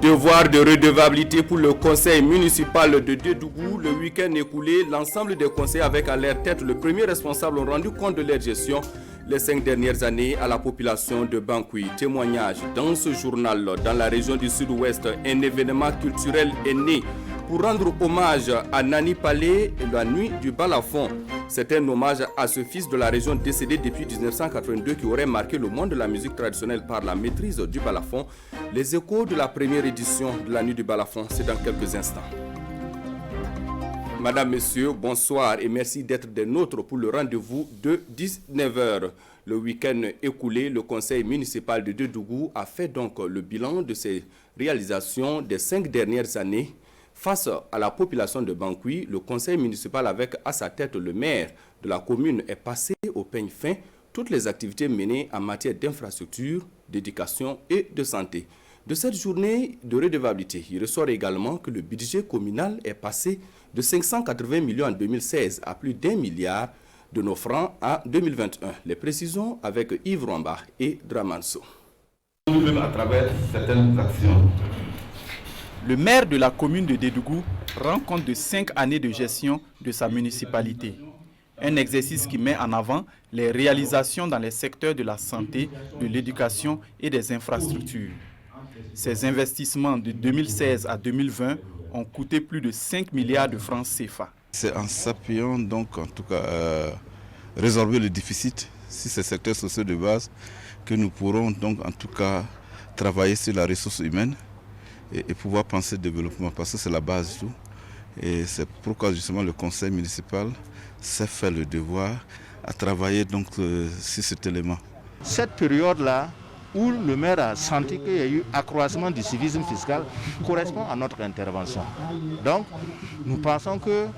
Devoir de redevabilité pour le conseil municipal de Dédougou. Le week-end écoulé, l'ensemble des conseillers avec à leur tête le premier responsable ont rendu compte de leur gestion les 5 dernières années à la population de Bankoui. Témoignage dans ce journal. Dans la région du sud-ouest, un événement culturel est né pour rendre hommage à Nani Palais la nuit du balafon. C'est un hommage à ce fils de la région décédé depuis 1982 qui aurait marqué le monde de la musique traditionnelle par la maîtrise du balafon. Les échos de la première édition de la nuit du balafon, c'est dans quelques instants. Madame, Messieurs, bonsoir et merci d'être des nôtres pour le rendez-vous de 19h. Le week-end écoulé, le conseil municipal de Dédougou a fait donc le bilan de ses réalisations des 5 dernières années. Face à la population de Bankoui, le conseil municipal avec à sa tête le maire de la commune est passé au peigne fin toutes les activités menées en matière d'infrastructure, d'éducation et de santé. De cette journée de redevabilité, il ressort également que le budget communal est passé de 580 millions en 2016 à plus d'1 milliard de nos francs en 2021. Les précisions avec Yves Rwamba et Dramanso. Même à travers certaines actions. Le maire de la commune de Dédougou rend compte de 5 années de gestion de sa municipalité. Un exercice qui met en avant les réalisations dans les secteurs de la santé, de l'éducation et des infrastructures. Ces investissements de 2016 à 2020 ont coûté plus de 5 milliards de francs CFA. C'est en s'appuyant donc en tout cas résorber le déficit sur ces secteurs sociaux de base que nous pourrons donc en tout cas travailler sur la ressource humaine et pouvoir penser développement parce que c'est la base de tout. Et c'est pourquoi justement le conseil municipal s'est fait le devoir à travailler donc sur cet élément. Cette période-là où le maire a senti qu'il y a eu accroissement du civisme fiscal correspond à notre intervention. Donc nous pensons que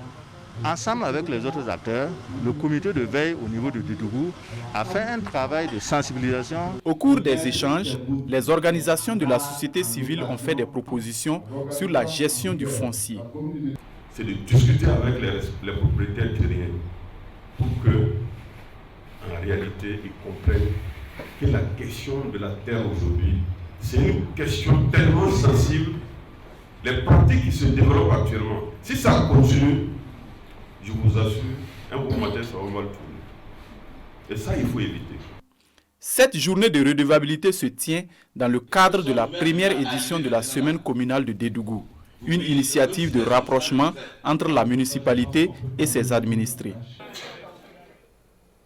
ensemble avec les autres acteurs, le comité de veille au niveau de Dédougou a fait un travail de sensibilisation. Au cours des échanges, les organisations de la société civile ont fait des propositions sur la gestion du foncier. C'est de discuter avec les propriétaires terriens pour que, en réalité, ils comprennent que la question de la terre aujourd'hui, c'est une question tellement sensible. Les pratiques qui se développent actuellement, si ça continue, je vous assure, un bon matin, ça va mal tourner. Et ça, il faut éviter. Cette journée de redevabilité se tient dans le cadre de la première édition de la semaine communale de Dédougou, une initiative de rapprochement entre la municipalité et ses administrés.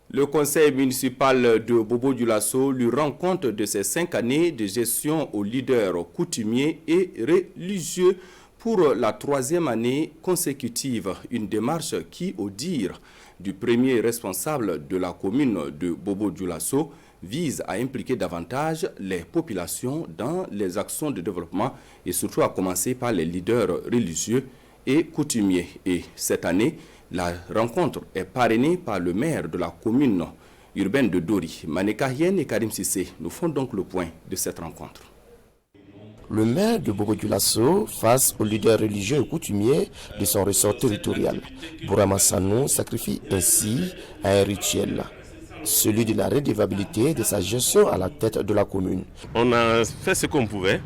Le conseil municipal de Bobo-Dioulasso lui rend compte de ses 5 années de gestion aux leaders coutumiers et religieux pour la 3e année consécutive. Une démarche qui, au dire du premier responsable de la commune de Bobo-Dioulasso, vise à impliquer davantage les populations dans les actions de développement et surtout à commencer par les leaders religieux et coutumiers. Et cette année, la rencontre est parrainée par le maire de la commune urbaine de Dori. Maneka Hien et Karim Sissé nous font donc le point de cette rencontre. Le maire de Bobo-Dioulasso face aux leaders religieux et coutumiers de son ressort territorial. Bourama Sanou sacrifie ainsi à un rituel, celui de la redevabilité de sa gestion à la tête de la commune. On a fait ce qu'on pouvait,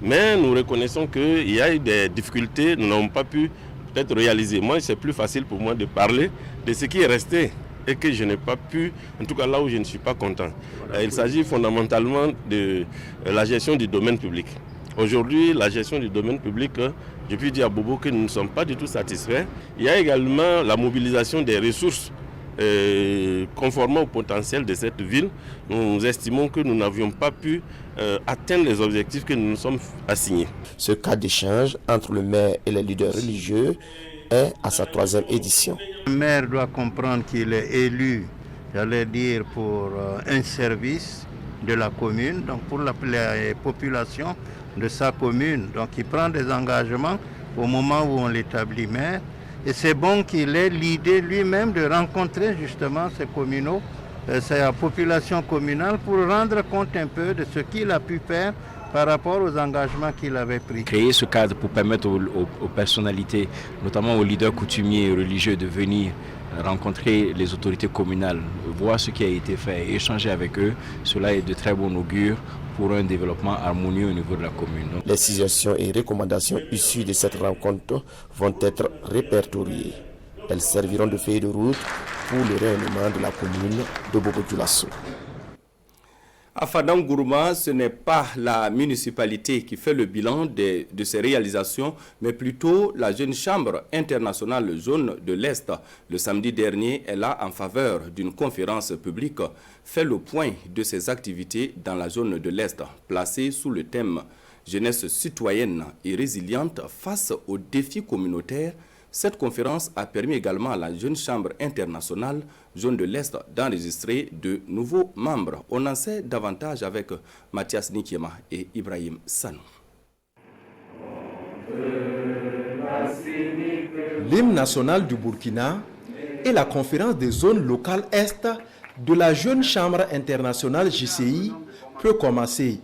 mais nous reconnaissons qu'il y a eu des difficultés, nous n'avons pas pu peut-être réaliser. Moi, c'est plus facile pour moi de parler de ce qui est resté et que je n'ai pas pu, en tout cas là où je ne suis pas content. Il s'agit fondamentalement de la gestion du domaine public. Aujourd'hui, la gestion du domaine public, je puis dire à Bobo que nous ne sommes pas du tout satisfaits. Il y a également la mobilisation des ressources conformément au potentiel de cette ville. Nous estimons que nous n'avions pas pu atteindre les objectifs que nous nous sommes assignés. Ce cas d'échange entre le maire et les leaders religieux est à sa 3e édition. Le maire doit comprendre qu'il est élu, j'allais dire, pour un service de la commune, donc pour la population de sa commune. Donc il prend des engagements au moment où on l'établit maire. Et c'est bon qu'il ait l'idée lui-même de rencontrer justement ces communaux, sa population communale pour rendre compte un peu de ce qu'il a pu faire par rapport aux engagements qu'il avait pris. Créer ce cadre pour permettre aux personnalités, notamment aux leaders coutumiers et religieux, de venir rencontrer les autorités communales, voir ce qui a été fait et échanger avec eux, cela est de très bon augure pour un développement harmonieux au niveau de la commune. Les suggestions et recommandations issues de cette rencontre vont être répertoriées. Elles serviront de feuille de route pour le rayonnement de la commune de Bobo-Dioulasso. À Fadam Gourma, ce n'est pas la municipalité qui fait le bilan de ses réalisations, mais plutôt la Jeune Chambre internationale zone de l'Est. Le samedi dernier, elle a, en faveur d'une conférence publique, fait le point de ses activités dans la zone de l'Est, placée sous le thème « Jeunesse citoyenne et résiliente face aux défis communautaires ». Cette conférence a permis également à la Jeune Chambre internationale zone de l'Est d'enregistrer de nouveaux membres. On en sait davantage avec Mathias Nikiema et Ibrahim Sanou. L'hymne national du Burkina et la conférence des zones locales Est de la Jeune Chambre internationale JCI peut commencer.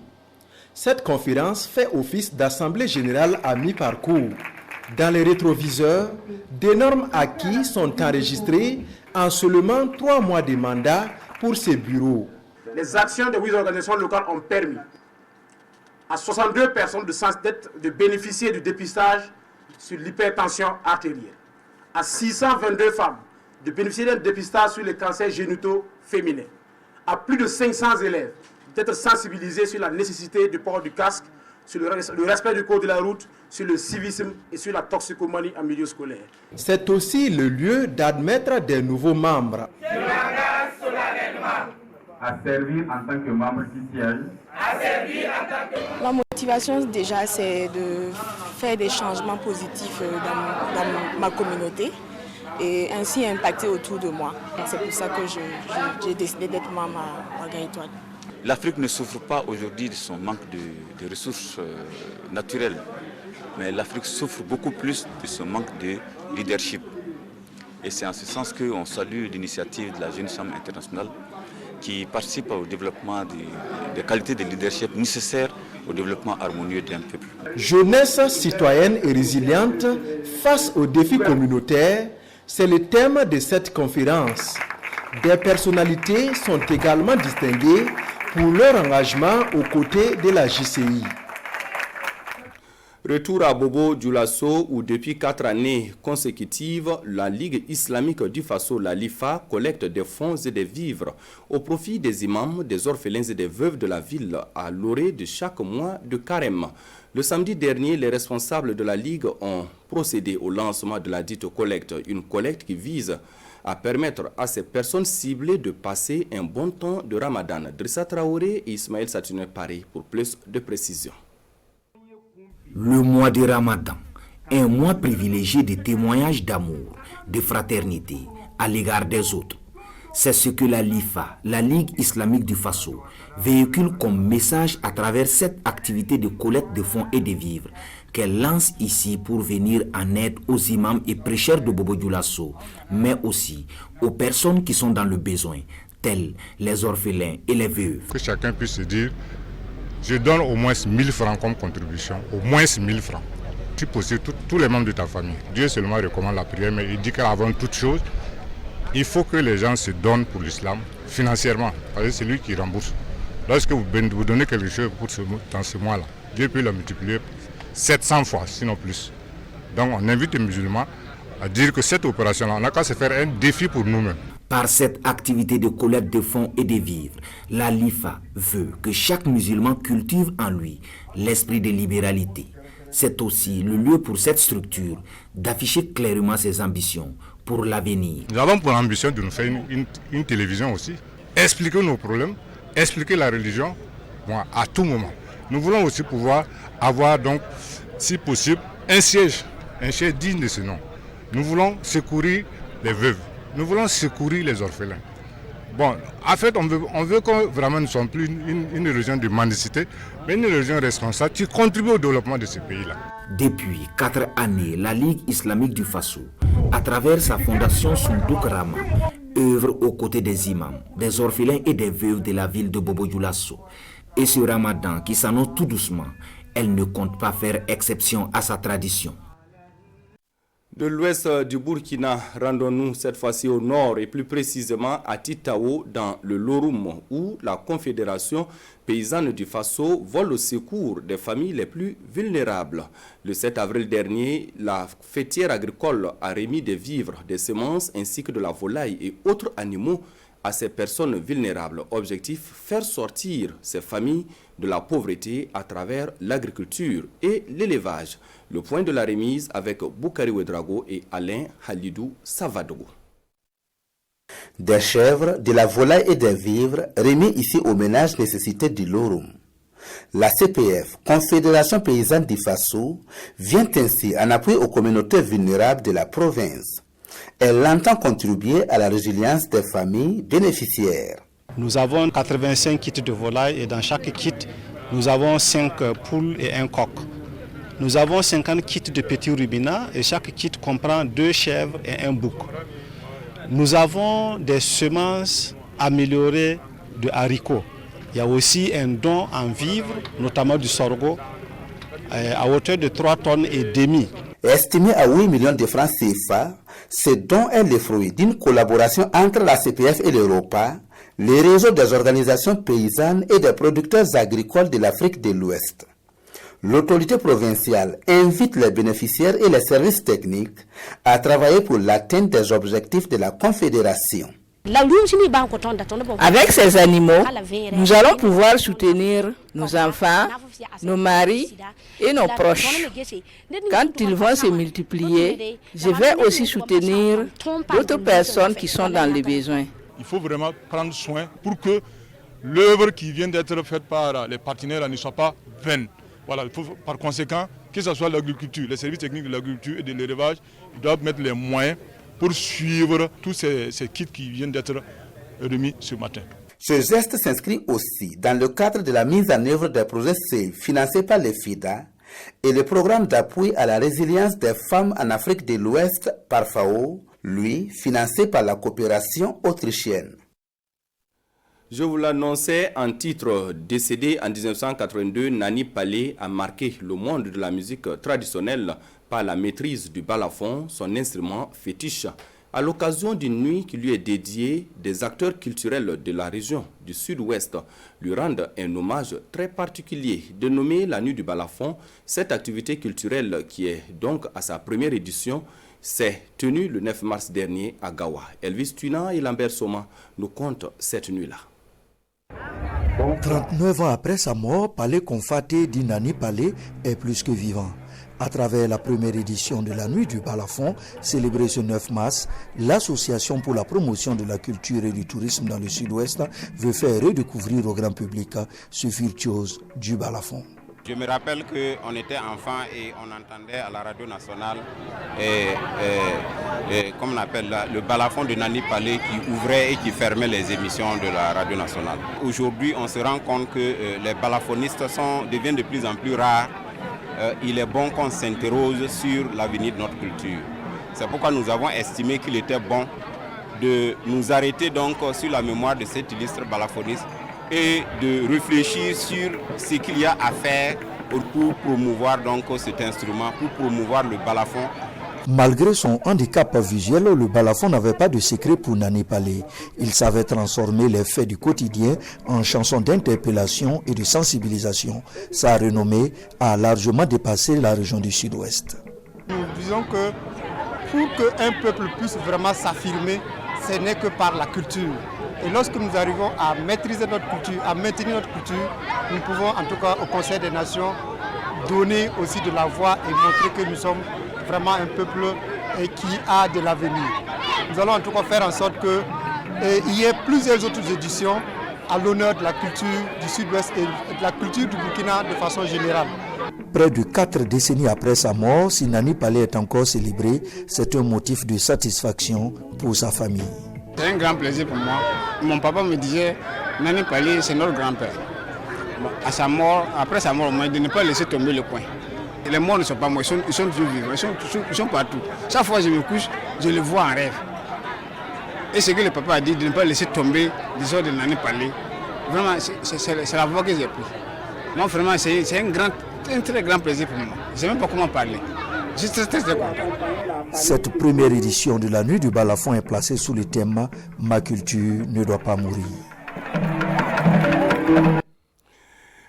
Cette conférence fait office d'assemblée générale à mi-parcours. Dans les rétroviseurs, d'énormes acquis sont enregistrés en seulement 3 mois de mandat pour ces bureaux. Les actions de 8 organisations locales ont permis à 62 personnes de bénéficier du dépistage sur l'hypertension artérielle, à 622 femmes de bénéficier d'un dépistage sur les cancers génitaux féminins, à plus de 500 élèves d'être sensibilisés sur la nécessité du port du casque, sur le respect du code de la route, sur le civisme et sur la toxicomanie en milieu scolaire. C'est aussi le lieu d'admettre des nouveaux membres. Je m'engage solennellement à servir en tant que membre du siège. La motivation déjà c'est de faire des changements positifs dans ma communauté et ainsi impacter autour de moi. C'est pour ça que j'ai décidé d'être membre à Gaïtoile. L'Afrique ne souffre pas aujourd'hui de son manque de ressources naturelles, mais l'Afrique souffre beaucoup plus de son manque de leadership. Et c'est en ce sens qu'on salue l'initiative de la Jeune Chambre internationale qui participe au développement des qualités de leadership nécessaires au développement harmonieux d'un peuple. Jeunesse citoyenne et résiliente face aux défis communautaires, c'est le thème de cette conférence. Des personnalités sont également distinguées pour leur engagement aux côtés de la JCI. Retour à Bobo-Dioulasso où depuis 4 années consécutives, la Ligue islamique du Faso, la LIFA, collecte des fonds et des vivres au profit des imams, des orphelins et des veuves de la ville à l'orée de chaque mois de carême. Le samedi dernier, les responsables de la Ligue ont procédé au lancement de la dite collecte, une collecte qui vise à permettre à ces personnes ciblées de passer un bon temps de Ramadan. Drissa Traoré et Ismaël Satine Paris pour plus de précisions. Le mois de Ramadan, un mois privilégié de témoignages d'amour, de fraternité à l'égard des autres. C'est ce que la LIFA, la Ligue islamique du Faso, véhicule comme message à travers cette activité de collecte de fonds et de vivres qu'elle lance ici pour venir en aide aux imams et prêcheurs de Bobo-Dioulasso, mais aussi aux personnes qui sont dans le besoin, tels les orphelins et les veuves. Que chacun puisse se dire, je donne au moins 1000 francs comme contribution, au moins 1000 francs. Tu possèdes tous les membres de ta famille. Dieu seulement recommande la prière, mais il dit qu'avant toute chose, il faut que les gens se donnent pour l'islam financièrement, parce que c'est lui qui rembourse. Lorsque vous donnez quelque chose dans ce mois-là, Dieu peut le multiplier 700 fois, sinon plus. Donc on invite les musulmans à dire que cette opération-là, on n'a qu'à se faire un défi pour nous-mêmes. Par cette activité de collecte de fonds et de vivres, la LIFA veut que chaque musulman cultive en lui l'esprit de libéralité. C'est aussi le lieu pour cette structure d'afficher clairement ses ambitions pour l'avenir. Nous avons pour ambition de nous faire une télévision aussi, expliquer nos problèmes, expliquer la religion à tout moment. Nous voulons aussi pouvoir avoir donc, si possible, un siège digne de ce nom. Nous voulons secourir les veuves, nous voulons secourir les orphelins. Bon, en fait, on veut que vraiment nous ne soyons plus une religion de mendicité, mais une religion responsable qui contribue au développement de ce pays-là. Depuis 4 années, la Ligue islamique du Faso, à travers sa fondation Sundouk Rama, œuvre aux côtés des imams, des orphelins et des veuves de la ville de Bobo-Dioulasso. Et ce Ramadan qui s'annonce tout doucement, elle ne compte pas faire exception à sa tradition. De l'ouest du Burkina, rendons-nous cette fois-ci au nord et plus précisément à Titao dans le Lorum où la Confédération paysanne du Faso vole au secours des familles les plus vulnérables. Le 7 avril dernier, la fêtière agricole a remis des vivres, des semences ainsi que de la volaille et autres animaux à ces personnes vulnérables. Objectif, faire sortir ces familles de la pauvreté à travers l'agriculture et l'élevage. Le point de la remise avec Boukari Ouedraogo et Alain Halidou Savadogo. Des chèvres, de la volaille et des vivres remis ici aux ménages nécessités du Lorum. La CPF, Confédération paysanne du Faso, vient ainsi en appui aux communautés vulnérables de la province. Elle entend contribuer à la résilience des familles bénéficiaires. Nous avons 85 kits de volaille et dans chaque kit, nous avons 5 poules et un coq. Nous avons 50 kits de petits rubinats et chaque kit comprend 2 chèvres et un bouc. Nous avons des semences améliorées de haricots. Il y a aussi un don en vivres, notamment du sorgho, à hauteur de 3,5 tonnes. Estimé à 8 millions de francs CFA, ce don est le fruit d'une collaboration entre la CPF et l'Europa, les réseaux des organisations paysannes et des producteurs agricoles de l'Afrique de l'Ouest. L'autorité provinciale invite les bénéficiaires et les services techniques à travailler pour l'atteinte des objectifs de la Confédération. Avec ces animaux, nous allons pouvoir soutenir nos enfants, nos maris et nos proches. Quand ils vont se multiplier, je vais aussi soutenir d'autres personnes qui sont dans les besoins. Il faut vraiment prendre soin pour que l'œuvre qui vient d'être faite par les partenaires ne soit pas vaine. Voilà, il faut, par conséquent, que ce soit l'agriculture, les services techniques de l'agriculture et de l'élevage, ils doivent mettre les moyens pour suivre tous ces kits qui viennent d'être remis ce matin. Ce geste s'inscrit aussi dans le cadre de la mise en œuvre des projets CEI financés par les FIDA et le programme d'appui à la résilience des femmes en Afrique de l'Ouest par FAO, lui financé par la coopération autrichienne. Je vous l'annonçais en titre, décédé en 1982, Nani Palé a marqué le monde de la musique traditionnelle par la maîtrise du balafon, son instrument fétiche. À l'occasion d'une nuit qui lui est dédiée, des acteurs culturels de la région du sud-ouest lui rendent un hommage très particulier. Dénommée la Nuit du balafon, cette activité culturelle qui est donc à sa première édition s'est tenue le 9 mars dernier à Gawa. Elvis Tuna et Lambert Soma nous content cette nuit-là. 39 ans après sa mort, Palé Confaté dit Nani Palé est plus que vivant. À travers la première édition de la Nuit du balafon, célébrée ce 9 mars, l'Association pour la promotion de la culture et du tourisme dans le sud-ouest veut faire redécouvrir au grand public ce virtuose du balafon. Je me rappelle qu'on était enfant et on entendait à la radio nationale, comme on appelle le balafon de Nani Palé qui ouvrait et qui fermait les émissions de la radio nationale. Aujourd'hui, on se rend compte que les balafonistes deviennent de plus en plus rares. Il est bon qu'on s'interroge sur l'avenir de notre culture. C'est pourquoi nous avons estimé qu'il était bon de nous arrêter donc sur la mémoire de cet illustre balafoniste et de réfléchir sur ce qu'il y a à faire pour promouvoir donc cet instrument, pour promouvoir le balafon. Malgré son handicap visuel, le balafon n'avait pas de secret pour Nani Palé. Il savait transformer les faits du quotidien en chansons d'interpellation et de sensibilisation. Sa renommée a largement dépassé la région du sud-ouest. Nous disons que pour qu'un peuple puisse vraiment s'affirmer, ce n'est que par la culture. Et lorsque nous arrivons à maîtriser notre culture, à maintenir notre culture, nous pouvons en tout cas au Conseil des Nations donner aussi de la voix et montrer que nous sommes vraiment un peuple qui a de l'avenir. Nous allons en tout cas faire en sorte qu'il y ait plusieurs autres éditions à l'honneur de la culture du sud-ouest et de la culture du Burkina de façon générale. Près de 4 décennies après sa mort, si Nani Palé est encore célébré, c'est un motif de satisfaction pour sa famille. C'est un grand plaisir pour moi. Mon papa me disait, Nani Palé, c'est notre grand-père. À sa mort, après sa mort, on m'a dit de ne pas laisser tomber le coin. Et les morts ne sont pas morts, ils sont toujours vivants, ils sont partout. Chaque fois que je me couche, je le vois en rêve. Et ce que le papa a dit, de ne pas laisser tomber l'histoire de Nani Palé, vraiment, c'est la voie que j'ai prise. Moi, vraiment, c'est un très grand plaisir pour moi. Je ne sais même pas comment parler. Je suis très content. Cette première édition de la nuit du balafon est placée sous le thème « Ma culture ne doit pas mourir ».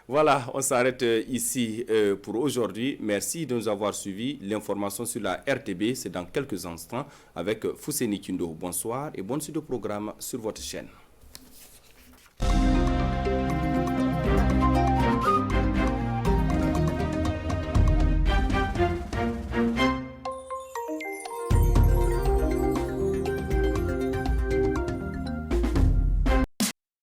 Voilà, on s'arrête ici pour aujourd'hui. Merci de nous avoir suivis. L'information sur la RTB, c'est dans quelques instants avec Fousseni Kindo. Bonsoir et bonne suite de programme sur votre chaîne.